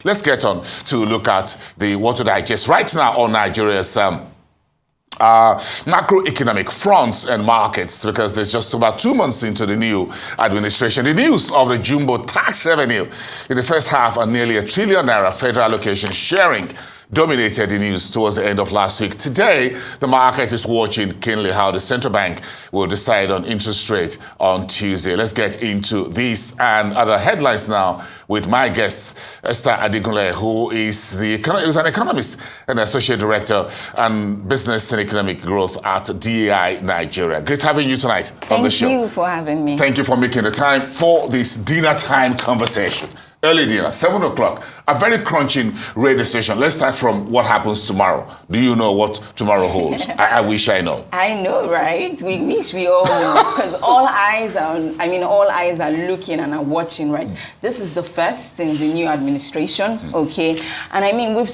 Let's get on to look at the what to digest right now on Nigeria's macroeconomic fronts and markets, because there's just about 2 months into the new administration. The news of the jumbo tax revenue in the first half and nearly ₦1 trillion federal allocation sharing dominated the news towards the end of last week. Today, the market is watching keenly how the central bank will decide on interest rate on Tuesday. Let's get into these and other headlines now with my guest, Esther Adegunle, who is an economist and associate director and business and economic growth at DAI Nigeria. Great having you tonight on the show. Thank you for having me. Thank you for making the time for this dinner time conversation. Early dinner, 7 o'clock, a very crunching rate decision. Let's start from what happens tomorrow. Do you know what tomorrow holds? I wish I know. I know, right? We wish we all know, because all eyes are looking and are watching, right? This is the first in the new administration, okay? And I mean, we've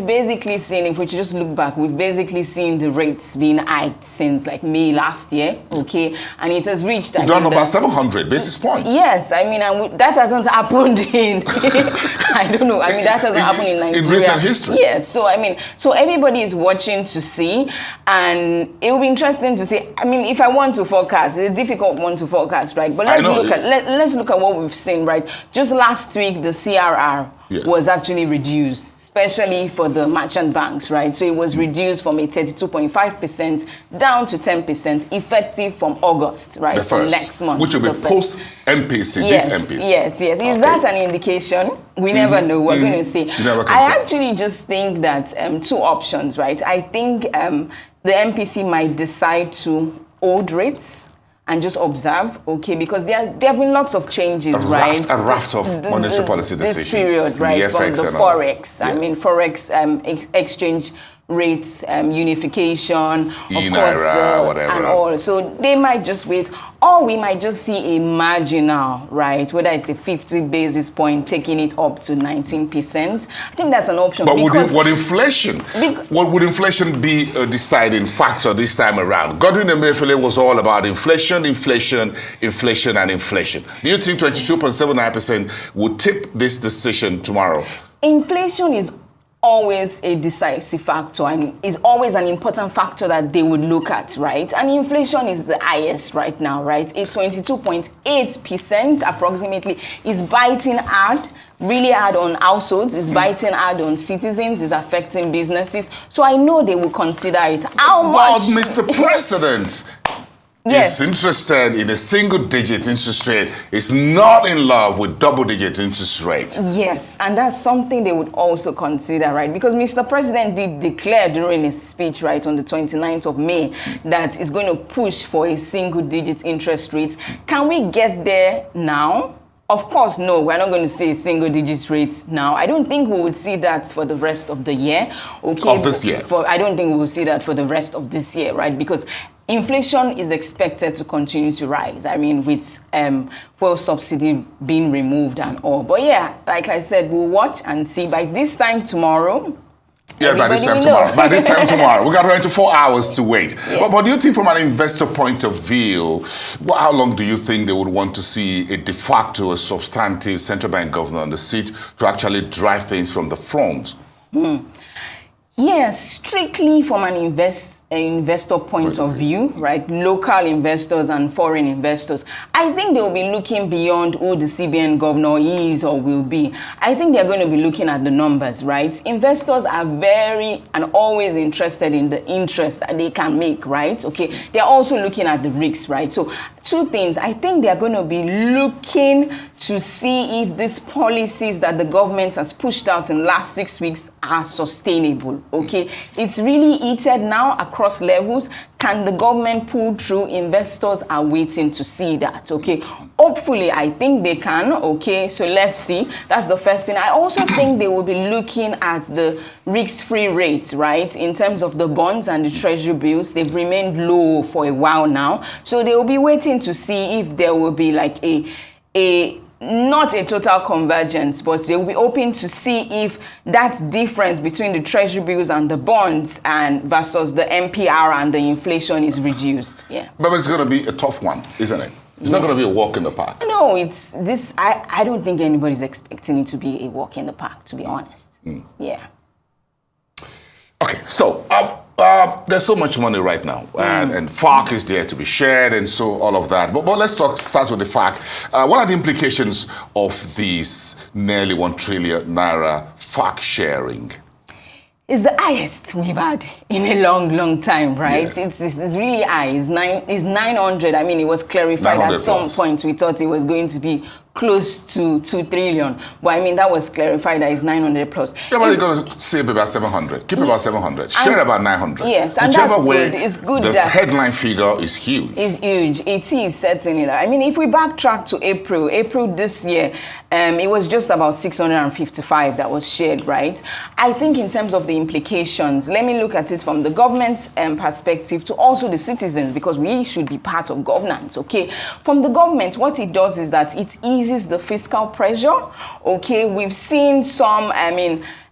basically seen, if we just look back, we've basically seen the rates being hiked since like May last year, okay? And it has reached... Done about 700 basis points. Yes, I mean, and that hasn't happened I don't know. I mean, that hasn't happened in Nigeria. In recent history. Yes. So, I mean, so everybody is watching to see, and it will be interesting to see. I mean, if I want to forecast, it's a difficult one to forecast, right? But let's look at what we've seen, right? Just last week, the CRR was actually reduced, especially for the merchant banks, right? So it was reduced from a 32.5% down to 10%, effective from August, right? The first, next month. Which will be post-MPC, yes, this MPC. Yes. Is that an indication? We never know. We're going to see. I actually just think that two options, right? I think the MPC might decide to hold rates and just observe, okay, because there have been lots of changes, right? A raft of monetary policy decisions. This period, right, from the Forex. Yes. I mean, Forex exchange rates, unification, of course, and all. So they might just wait, or we might just see a marginal, right? Whether it's a 50 basis point taking it up to 19%. I think that's an option. But would inflation be a deciding factor this time around? Godwin Emefiele was all about inflation. Do you think 22.79% would tip this decision tomorrow? Inflation is always a decisive factor and is always an important factor that they would look at, right? And inflation is the highest right now, right? It's 22.8% approximately. Is biting hard, really hard on households, is biting hard on citizens, is affecting businesses. So I know they will consider it. How much? But Mr. President is interested in a single-digit interest rate, is not in love with double-digit interest rate. Yes, and that's something they would also consider, right? Because Mr. President did declare during his speech, right, on the 29th of May, that he's going to push for a single-digit interest rate. Can we get there now? Of course, no, we're not going to see a single-digit rate now. I don't think we would see that for the rest of the year. Okay, of this year? I don't think we will see that for the rest of this year, right? Because inflation is expected to continue to rise. I mean, with fuel subsidy being removed and all. But yeah, like I said, we'll watch and see. By this time tomorrow... Yeah, by this time tomorrow. We got 24 hours to wait. Yeah. But do you think from an investor point of view, how long do you think they would want to see a de facto, a substantive central bank governor on the seat to actually drive things from the front? Yes, strictly from an investor point of view, right? Local investors and foreign investors. I think they will be looking beyond who the CBN governor is or will be. I think they're going to be looking at the numbers, right? Investors are very and always interested in the interest that they can make, right? Okay. They're also looking at the risks, right? So two things. I think they're going to be looking to see if these policies that the government has pushed out in the last 6 weeks are sustainable, okay? It's really heated now across levels. Can the government pull through? Investors are waiting to see that, okay? Hopefully, I think they can, okay? So let's see. That's the first thing. I also think they will be looking at the risk-free rates, right? In terms of the bonds and the treasury bills, they've remained low for a while now. So they will be waiting to see if there will be like not a total convergence, but they will be hoping to see if that difference between the treasury bills and the bonds and versus the MPR and the inflation is reduced. Yeah. But it's going to be a tough one, isn't it? It's not going to be a walk in the park. No, it's this. I don't think anybody's expecting it to be a walk in the park, to be honest. Yeah. Okay, so there's so much money right now, and FARC is there to be shared, and so all of that. But let's start with the FARC. What are the implications of these nearly 1 trillion naira FARC sharing? It's the highest we've had in a long time, right? Yes. It's really high. It's 900. I mean, it was clarified at some point. We thought it was going to be close to 2 trillion. But I mean, that was clarified that it's 900 plus. Yeah, but you're going to save about 700. Keep about 700. Share about 900. Yes, and whichever that's way, good. It's good the that headline figure is huge. It's huge. It is certainly. I mean, if we backtrack to April this year, it was just about 655 that was shared, right? I think in terms of the implications, let me look at it from the government's perspective to also the citizens, because we should be part of governance, okay? From the government, what it does is that it eases the fiscal pressure, okay? We've seen some,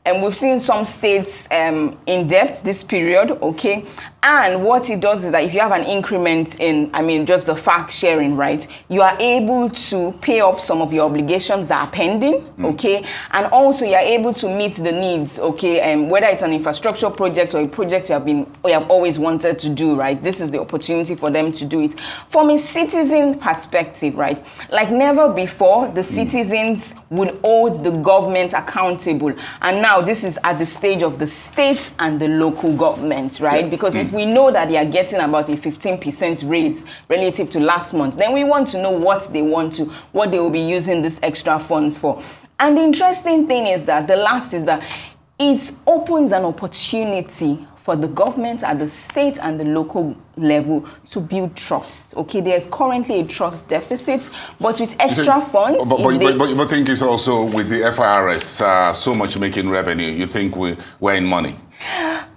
we've seen some states in debt this period, okay? And what it does is that if you have an increment in, just the FARC sharing, right, you are able to pay up some of your obligations that are pending, okay? And also you're able to meet the needs, okay? Whether it's an infrastructure project or a project you have always wanted to do, right? This is the opportunity for them to do it. From a citizen perspective, right, like never before, the citizens would hold the government accountable. And now this is at the stage of the state and the local government, right? Yeah. Because if we know that they are getting about a 15% raise relative to last month, then we want to know what they will be using this extra funds for. And the interesting thing is that it opens an opportunity for the government at the state and the local level to build trust. Okay, there's currently a trust deficit, but with extra funds... But you think it's also with the FIRS so much making revenue, you think we're in money?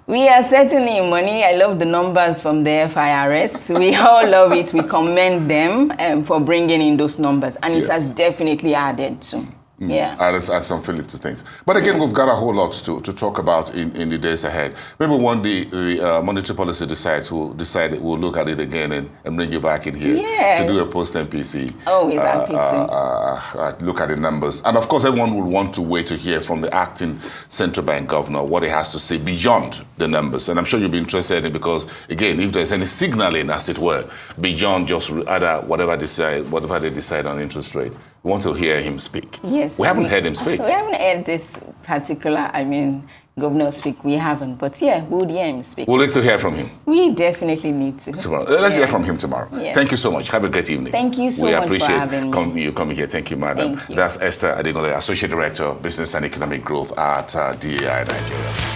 We are certainly in money. I love the numbers from the FIRS. We all love it. We commend them for bringing in those numbers. And it has definitely added to. Yeah. Add some fillip to things. But again, we've got a whole lot to talk about in the days ahead. Maybe one day the monetary policy we'll look at it again and bring you back in here to do a post-MPC. Always happy to. Look at the numbers. And of course, everyone will want to wait to hear from the acting central bank governor what he has to say beyond the numbers. And I'm sure you'll be interested in it because, again, if there's any signaling, as it were, beyond just whatever they decide on interest rate, we want to hear him speak. Yes. We haven't heard him speak. We haven't heard this particular, governor speak. We haven't. But yeah, we would hear him speak. We'll like to hear from him. We definitely need to. Tomorrow. Let's hear from him tomorrow. Yeah. Thank you so much. Have a great evening. Thank you so much for having me. You coming here. Thank you, madam. Thank you. That's Esther Adegunle, Associate Director, Business and Economic Growth at DAI Nigeria.